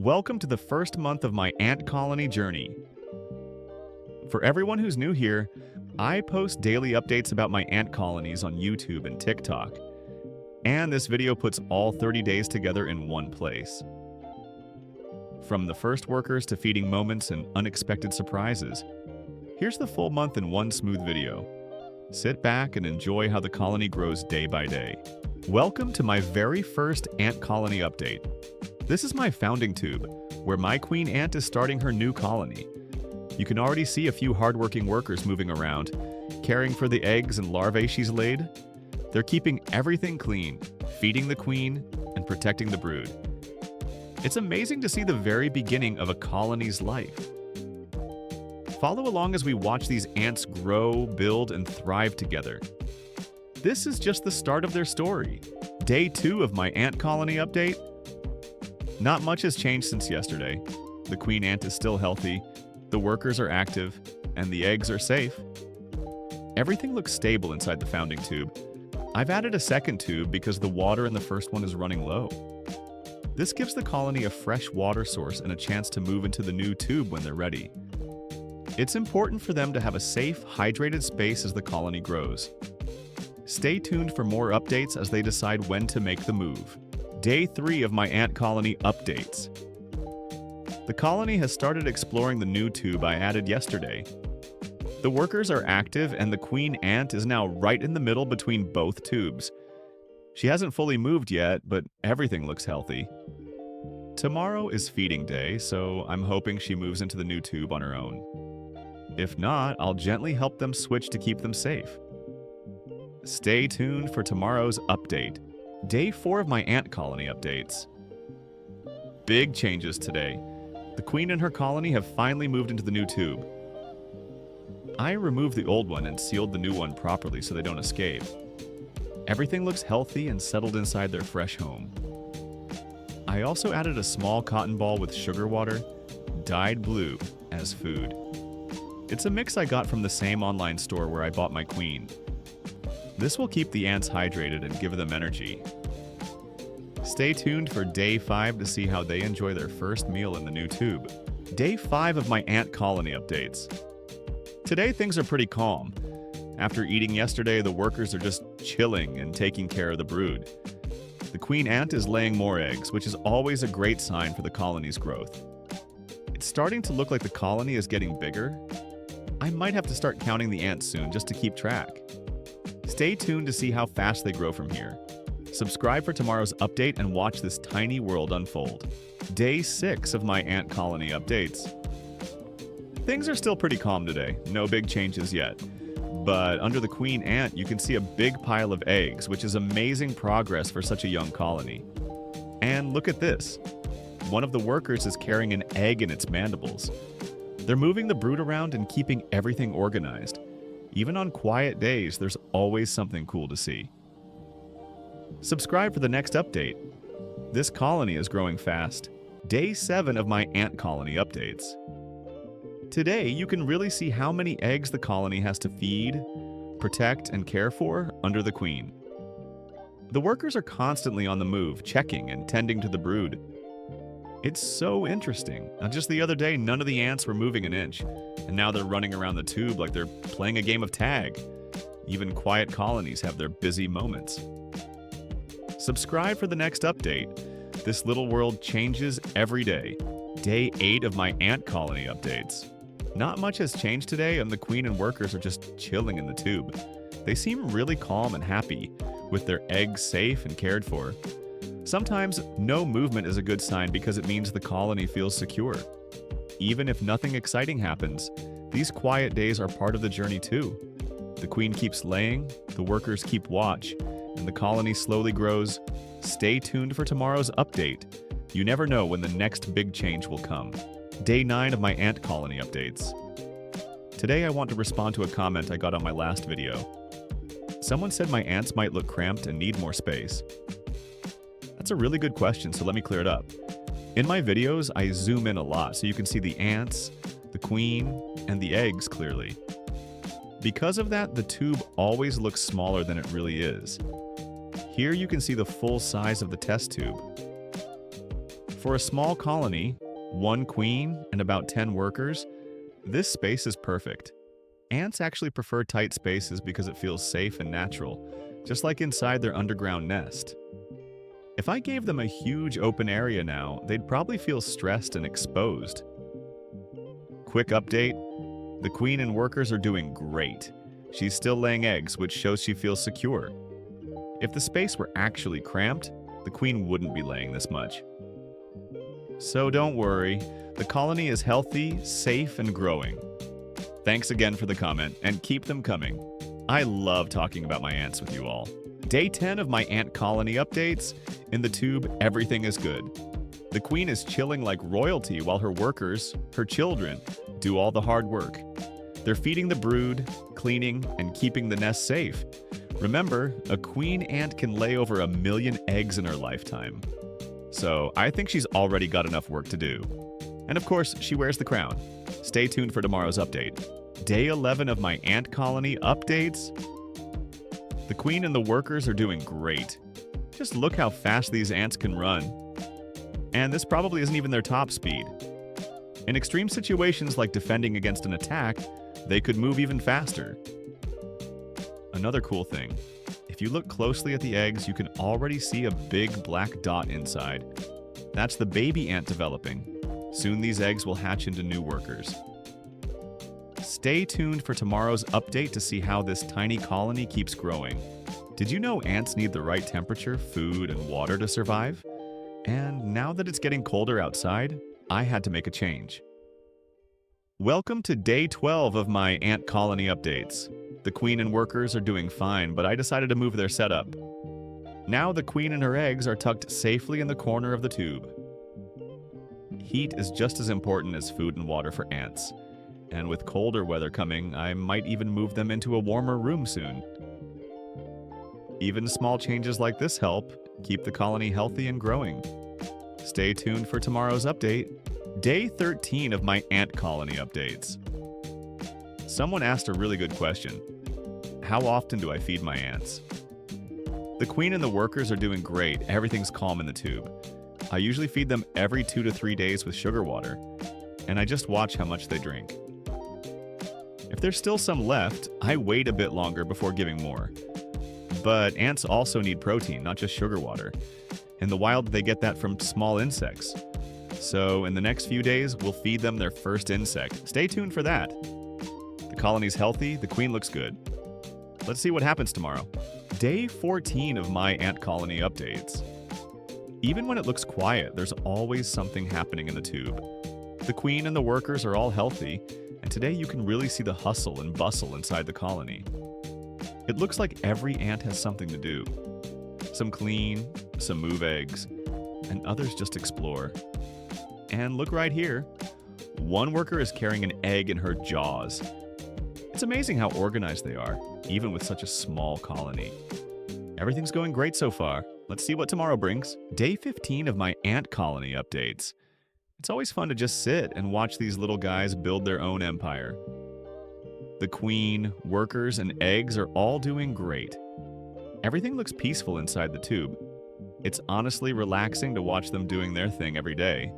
Welcome to the first month of my ant colony journey. For everyone who's new here, I post daily updates about my ant colonies on YouTube and TikTok. And this video puts all 30 days together in one place. From the first workers to feeding moments and unexpected surprises, here's the full month in one smooth video. Sit back and enjoy how the colony grows day by day. Welcome to my very first ant colony update. This is my founding tube, where my queen ant is starting her new colony. You can already see a few hardworking workers moving around, caring for the eggs and larvae she's laid. They're keeping everything clean, feeding the queen, and protecting the brood. It's amazing to see the very beginning of a colony's life. Follow along as we watch these ants grow, build, and thrive together. This is just the start of their story. Day 2 of my ant colony update. Not much has changed since yesterday. The queen ant is still healthy, the workers are active, and the eggs are safe. Everything looks stable inside the founding tube. I've added a second tube because the water in the first one is running low. This gives the colony a fresh water source and a chance to move into the new tube when they're ready. It's important for them to have a safe, hydrated space as the colony grows. Stay tuned for more updates as they decide when to make the move. Day 3 of my ant colony updates. The colony has started exploring the new tube I added yesterday. The workers are active and the queen ant is now right in the middle between both tubes. She hasn't fully moved yet, but everything looks healthy. Tomorrow is feeding day, so I'm hoping she moves into the new tube on her own. If not, I'll gently help them switch to keep them safe. Stay tuned for tomorrow's update. Day 4 of my ant colony updates. Big changes today. The queen and her colony have finally moved into the new tube. I removed the old one and sealed the new one properly so they don't escape. Everything looks healthy and settled inside their fresh home. I also added a small cotton ball with sugar water, dyed blue, as food. It's a mix I got from the same online store where I bought my queen. This will keep the ants hydrated and give them energy. Stay tuned for Day 5 to see how they enjoy their first meal in the new tube. Day 5 of my ant colony updates. Today things are pretty calm. After eating yesterday, the workers are just chilling and taking care of the brood. The queen ant is laying more eggs, which is always a great sign for the colony's growth. It's starting to look like the colony is getting bigger. I might have to start counting the ants soon just to keep track. Stay tuned to see how fast they grow from here. Subscribe for tomorrow's update and watch this tiny world unfold. Day 6 of my ant colony updates. Things are still pretty calm today, no big changes yet. But under the queen ant, you can see a big pile of eggs, which is amazing progress for such a young colony. And look at this. One of the workers is carrying an egg in its mandibles. They're moving the brood around and keeping everything organized. Even on quiet days, there's always something cool to see. Subscribe for the next update. This colony is growing fast. Day 7 of my ant colony updates. Today, you can really see how many eggs the colony has to feed, protect, and care for under the queen. The workers are constantly on the move, checking and tending to the brood. It's so interesting. Just the other day, none of the ants were moving an inch, and now they're running around the tube like they're playing a game of tag. Even quiet colonies have their busy moments. Subscribe for the next update. This little world changes every day. Day 8 of my ant colony updates. Not much has changed today, and the queen and workers are just chilling in the tube. They seem really calm and happy, with their eggs safe and cared for. Sometimes, no movement is a good sign because it means the colony feels secure. Even if nothing exciting happens, these quiet days are part of the journey too. The queen keeps laying, the workers keep watch, and the colony slowly grows. Stay tuned for tomorrow's update. You never know when the next big change will come. Day 9 of my ant colony updates. Today I want to respond to a comment I got on my last video. Someone said my ants might look cramped and need more space. That's a really good question, so let me clear it up. In my videos, I zoom in a lot so you can see the ants, the queen, and the eggs clearly. Because of that, the tube always looks smaller than it really is. Here you can see the full size of the test tube. For a small colony, one queen and about 10 workers, this space is perfect. Ants actually prefer tight spaces because it feels safe and natural, just like inside their underground nest. If I gave them a huge open area now, they'd probably feel stressed and exposed. Quick update: the queen and workers are doing great. She's still laying eggs, which shows she feels secure. If the space were actually cramped, the queen wouldn't be laying this much. So don't worry, the colony is healthy, safe, and growing. Thanks again for the comment, and keep them coming. I love talking about my ants with you all. Day 10 of my ant colony updates. In the tube, everything is good. The queen is chilling like royalty while her workers, her children, do all the hard work. They're feeding the brood, cleaning, and keeping the nest safe. Remember, a queen ant can lay over 1 million eggs in her lifetime. So I think she's already got enough work to do. And of course, she wears the crown. Stay tuned for tomorrow's update. Day 11 of my ant colony updates. The queen and the workers are doing great. Just look how fast these ants can run. And this probably isn't even their top speed. In extreme situations like defending against an attack, they could move even faster. Another cool thing, if you look closely at the eggs, you can already see a big black dot inside. That's the baby ant developing. Soon these eggs will hatch into new workers. Stay tuned for tomorrow's update to see how this tiny colony keeps growing. Did you know ants need the right temperature, food, and water to survive? And now that it's getting colder outside, I had to make a change. Welcome to day 12 of my ant colony updates. The queen and workers are doing fine, but I decided to move their setup. Now the queen and her eggs are tucked safely in the corner of the tube. Heat is just as important as food and water for ants. And with colder weather coming, I might even move them into a warmer room soon. Even small changes like this help keep the colony healthy and growing. Stay tuned for tomorrow's update. Day 13 of my ant colony updates. Someone asked a really good question. How often do I feed my ants? The queen and the workers are doing great. Everything's calm in the tube. I usually feed them every 2 to 3 days with sugar water, and I just watch how much they drink. If there's still some left, I wait a bit longer before giving more. But ants also need protein, not just sugar water. In the wild, they get that from small insects. So in the next few days, we'll feed them their first insect. Stay tuned for that. The colony's healthy, the queen looks good. Let's see what happens tomorrow. Day 14 of my ant colony updates. Even when it looks quiet, there's always something happening in the tube. The queen and the workers are all healthy, and today you can really see the hustle and bustle inside the colony. It looks like every ant has something to do. Some clean, some move eggs, and others just explore. And look right here. One worker is carrying an egg in her jaws. It's amazing how organized they are, even with such a small colony. Everything's going great so far. Let's see what tomorrow brings. Day 15 of my ant colony updates. It's always fun to just sit and watch these little guys build their own empire. The queen, workers, and eggs are all doing great. Everything looks peaceful inside the tube. It's honestly relaxing to watch them doing their thing every day.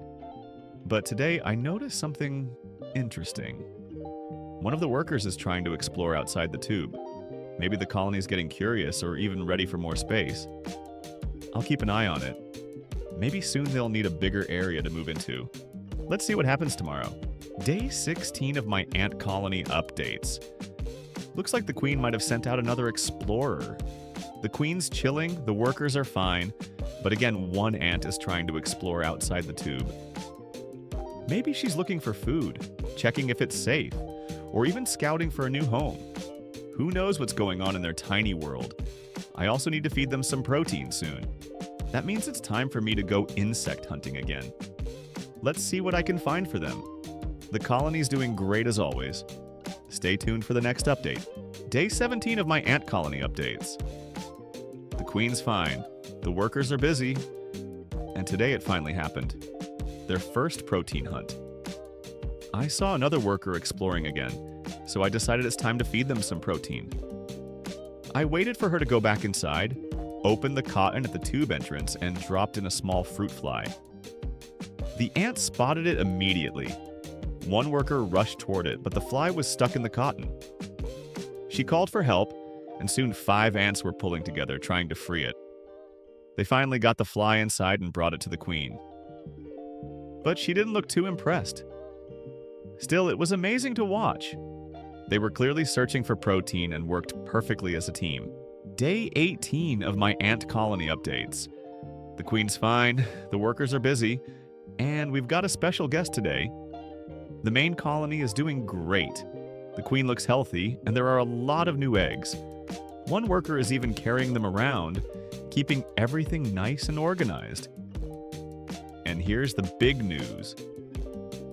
But today I noticed something interesting. One of the workers is trying to explore outside the tube. Maybe the colony's getting curious or even ready for more space. I'll keep an eye on it. Maybe soon they'll need a bigger area to move into. Let's see what happens tomorrow. Day 16 of my ant colony updates. Looks like the queen might have sent out another explorer. The queen's chilling, the workers are fine, but again, one ant is trying to explore outside the tube. Maybe she's looking for food, checking if it's safe, or even scouting for a new home. Who knows what's going on in their tiny world? I also need to feed them some protein soon. That means it's time for me to go insect hunting again. Let's see what I can find for them. The colony's doing great as always. Stay tuned for the next update. Day 17 of my ant colony updates. The queen's fine, the workers are busy, and today it finally happened. Their first protein hunt. I saw another worker exploring again, so I decided it's time to feed them some protein. I waited for her to go back inside, opened the cotton at the tube entrance, and dropped in a small fruit fly. The ant spotted it immediately. One worker rushed toward it, but the fly was stuck in the cotton. She called for help, and soon 5 ants were pulling together, trying to free it. They finally got the fly inside and brought it to the queen. But she didn't look too impressed. Still, it was amazing to watch. They were clearly searching for protein and worked perfectly as a team. Day 18 of my ant colony updates. The queen's fine, the workers are busy, and we've got a special guest today. The main colony is doing great. The queen looks healthy, and there are a lot of new eggs. One worker is even carrying them around, keeping everything nice and organized. And here's the big news.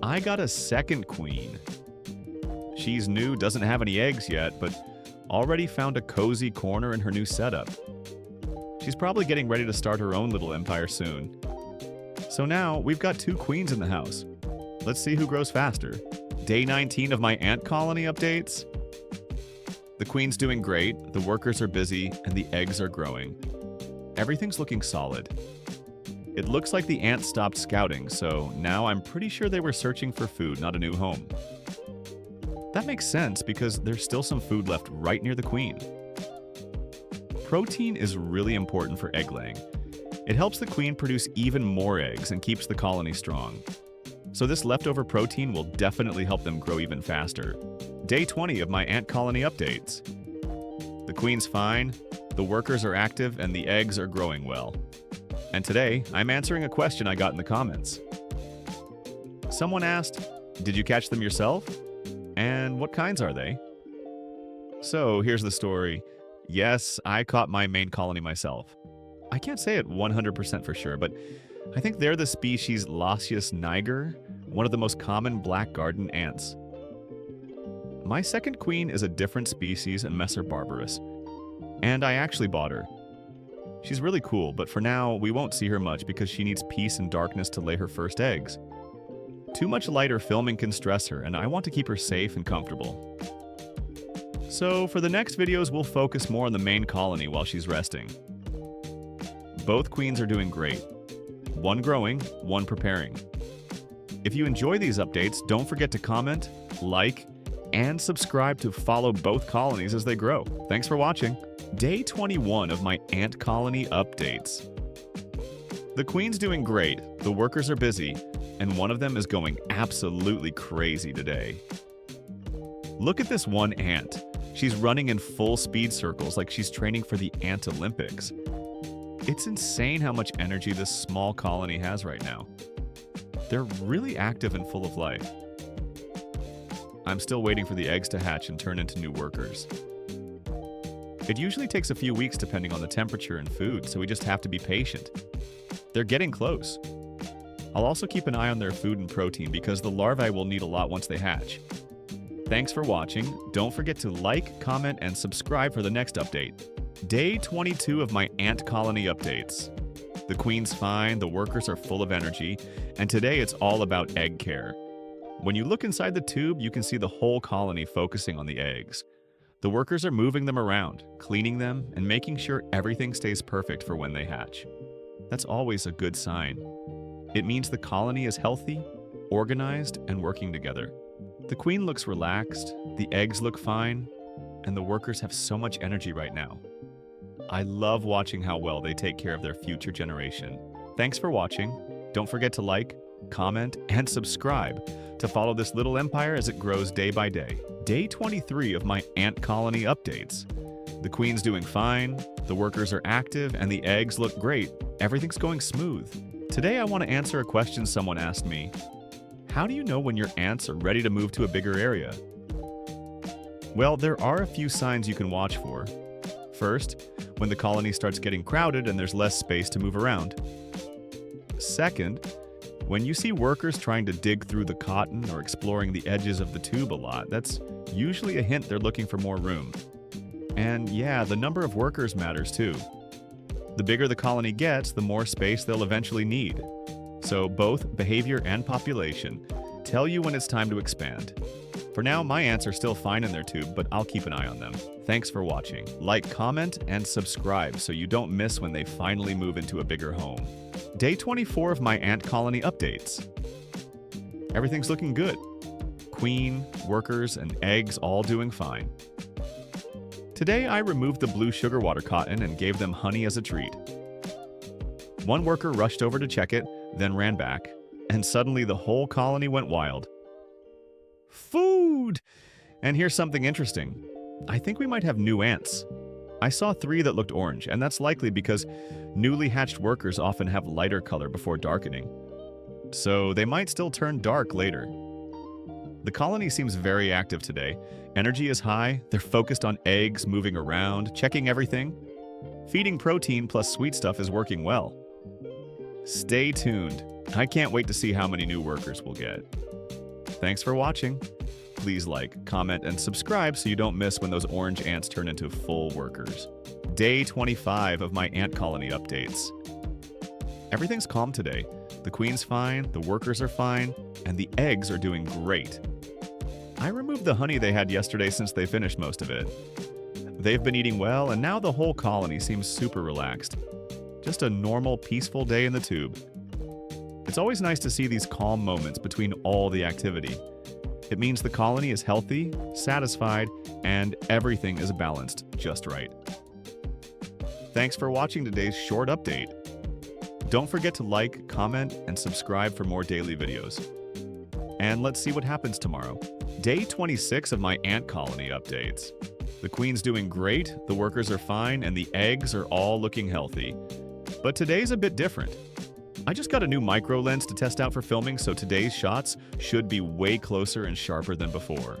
I got a second queen. She's new, doesn't have any eggs yet, but already found a cozy corner in her new setup. She's probably getting ready to start her own little empire soon. So now we've got 2 queens in the house. Let's see who grows faster. Day 19 of my ant colony updates. The queen's doing great, the workers are busy, and the eggs are growing. Everything's looking solid. It looks like the ants stopped scouting, so now I'm pretty sure they were searching for food, not a new home. That makes sense because there's still some food left right near the queen. Protein is really important for egg laying. It helps the queen produce even more eggs and keeps the colony strong. So this leftover protein will definitely help them grow even faster. Day 20 of my ant colony updates. The queen's fine, the workers are active, and the eggs are growing well. And today, I'm answering a question I got in the comments. Someone asked, did you catch them yourself? And what kinds are they? So here's the story. Yes, I caught my main colony myself. I can't say it 100% for sure, but I think they're the species Lasius niger, one of the most common black garden ants. My second queen is a different species, a Messer barbarus, and I actually bought her. She's really cool, but for now, we won't see her much because she needs peace and darkness to lay her first eggs. Too much light or filming can stress her, and I want to keep her safe and comfortable. So for the next videos, we'll focus more on the main colony while she's resting. Both queens are doing great. One growing, one preparing. If you enjoy these updates, don't forget to comment, like, and subscribe to follow both colonies as they grow. Thanks for watching. Day 21 of my ant colony updates. The queen's doing great, the workers are busy, and one of them is going absolutely crazy today. Look at this one ant. She's running in full speed circles like she's training for the Ant Olympics. It's insane how much energy this small colony has right now. They're really active and full of life. I'm still waiting for the eggs to hatch and turn into new workers. It usually takes a few weeks depending on the temperature and food, so we just have to be patient. They're getting close. I'll also keep an eye on their food and protein because the larvae will need a lot once they hatch. Thanks for watching. Don't forget to like, comment, and subscribe for the next update. Day 22 of my ant colony updates. The queen's fine, the workers are full of energy, and today it's all about egg care. When you look inside the tube, you can see the whole colony focusing on the eggs. The workers are moving them around, cleaning them, and making sure everything stays perfect for when they hatch. That's always a good sign. It means the colony is healthy, organized, and working together. The queen looks relaxed, the eggs look fine, and the workers have so much energy right now. I love watching how well they take care of their future generation. Thanks for watching. Don't forget to like, comment, and subscribe to follow this little empire as it grows day by day. Day 23 of my ant colony updates. The queen's doing fine, the workers are active, and the eggs look great. Everything's going smooth. Today I want to answer a question someone asked me. How do you know when your ants are ready to move to a bigger area? Well, there are a few signs you can watch for. First, when the colony starts getting crowded and there's less space to move around. Second, when you see workers trying to dig through the cotton or exploring the edges of the tube a lot, that's usually a hint they're looking for more room. And yeah, the number of workers matters too. The bigger the colony gets, the more space they'll eventually need. So both behavior and population tell you when it's time to expand. For now, my ants are still fine in their tube, but I'll keep an eye on them. Thanks for watching. Like, comment, and subscribe so you don't miss when they finally move into a bigger home. Day 24 of my ant colony updates. Everything's looking good. Queen, workers, and eggs all doing fine. Today I removed the blue sugar water cotton and gave them honey as a treat. One worker rushed over to check it, then ran back, and suddenly the whole colony went wild. Food! And here's something interesting. I think we might have new ants. I saw 3 that looked orange, and that's likely because newly hatched workers often have lighter color before darkening. So they might still turn dark later. The colony seems very active today. Energy is high, they're focused on eggs, moving around, checking everything. Feeding protein plus sweet stuff is working well. Stay tuned. I can't wait to see how many new workers we'll get. Thanks for watching. Please like, comment, and subscribe so you don't miss when those orange ants turn into full workers. Day 25 of my ant colony updates. Everything's calm today. The queen's fine, the workers are fine, and the eggs are doing great. I removed the honey they had yesterday since they finished most of it. They've been eating well, and now the whole colony seems super relaxed. Just a normal, peaceful day in the tube. It's always nice to see these calm moments between all the activity. It means the colony is healthy, satisfied, and everything is balanced just right. Thanks for watching today's short update. Don't forget to like, comment, and subscribe for more daily videos. And let's see what happens tomorrow. Day 26 of my ant colony updates. The queen's doing great, the workers are fine, and the eggs are all looking healthy. But today's a bit different. I just got a new micro lens to test out for filming, so today's shots should be way closer and sharper than before.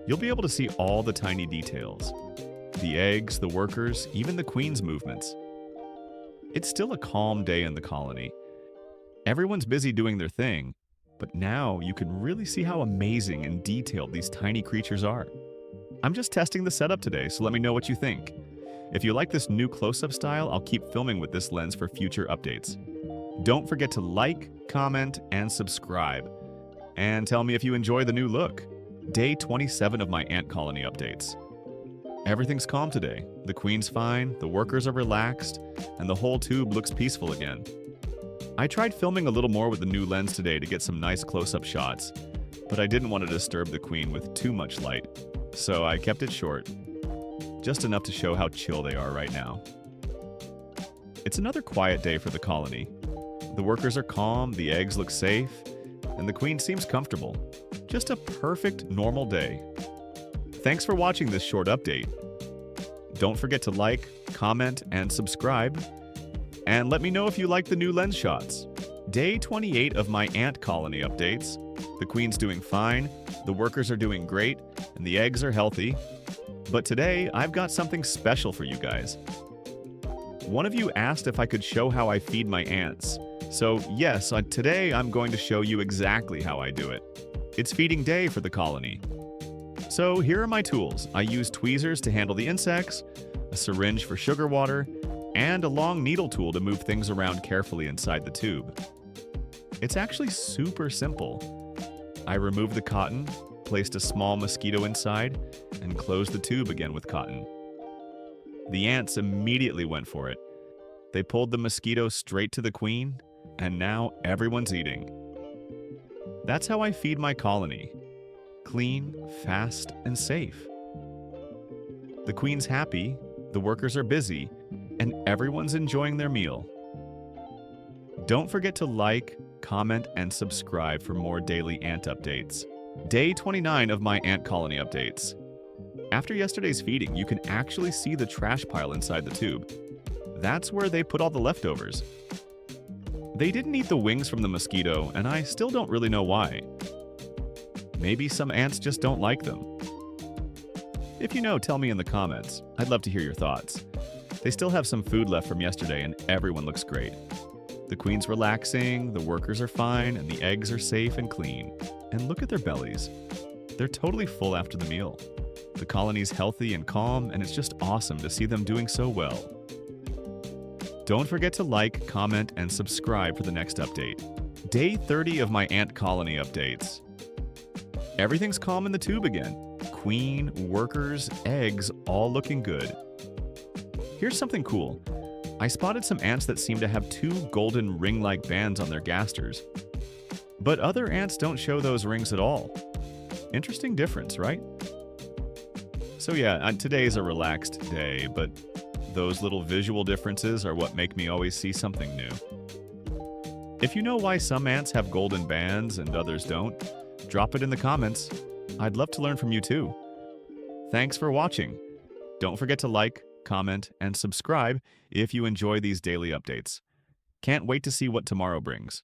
You'll be able to see all the tiny details. The eggs, the workers, even the queen's movements. It's still a calm day in the colony. Everyone's busy doing their thing, but now you can really see how amazing and detailed these tiny creatures are. I'm just testing the setup today, so let me know what you think. If you like this new close-up style, I'll keep filming with this lens for future updates. Don't forget to like, comment, and subscribe. And tell me if you enjoy the new look. Day 27 of my ant colony updates. Everything's calm today. The queen's fine, the workers are relaxed, and the whole tube looks peaceful again. I tried filming a little more with the new lens today to get some nice close-up shots, but I didn't want to disturb the queen with too much light, so I kept it short. Just enough to show how chill they are right now. It's another quiet day for the colony. The workers are calm, the eggs look safe, and the queen seems comfortable. Just a perfect, normal day. Thanks for watching this short update. Don't forget to like, comment, and subscribe. And let me know if you like the new lens shots. Day 28 of my ant colony updates. The queen's doing fine, the workers are doing great, and the eggs are healthy. But today, I've got something special for you guys. One of you asked if I could show how I feed my ants. So yes, today I'm going to show you exactly how I do it. It's feeding day for the colony. So here are my tools. I use tweezers to handle the insects, a syringe for sugar water, and a long needle tool to move things around carefully inside the tube. It's actually super simple. I removed the cotton, placed a small mosquito inside, and closed the tube again with cotton. The ants immediately went for it. They pulled the mosquito straight to the queen, and now everyone's eating. That's how I feed my colony. Clean, fast, and safe. The queen's happy, the workers are busy, and everyone's enjoying their meal. Don't forget to like, comment, and subscribe for more daily ant updates. Day 29 of my ant colony updates. After yesterday's feeding, you can actually see the trash pile inside the tube. That's where they put all the leftovers. They didn't eat the wings from the mosquito, and I still don't really know why. Maybe some ants just don't like them. If you know, tell me in the comments. I'd love to hear your thoughts. They still have some food left from yesterday, and everyone looks great. The queen's relaxing, the workers are fine, and the eggs are safe and clean. And look at their bellies. They're totally full after the meal. The colony's healthy and calm, and it's just awesome to see them doing so well. Don't forget to like, comment, and subscribe for the next update. Day 30 of my ant colony updates. Everything's calm in the tube again. Queen, workers, eggs, all looking good. Here's something cool. I spotted some ants that seem to have two golden ring-like bands on their gasters. But other ants don't show those rings at all. Interesting difference, right? So yeah, today's a relaxed day, but those little visual differences are what make me always see something new. If you know why some ants have golden bands and others don't, drop it in the comments. I'd love to learn from you too. Thanks for watching. Don't forget to like, comment, and subscribe if you enjoy these daily updates. Can't wait to see what tomorrow brings.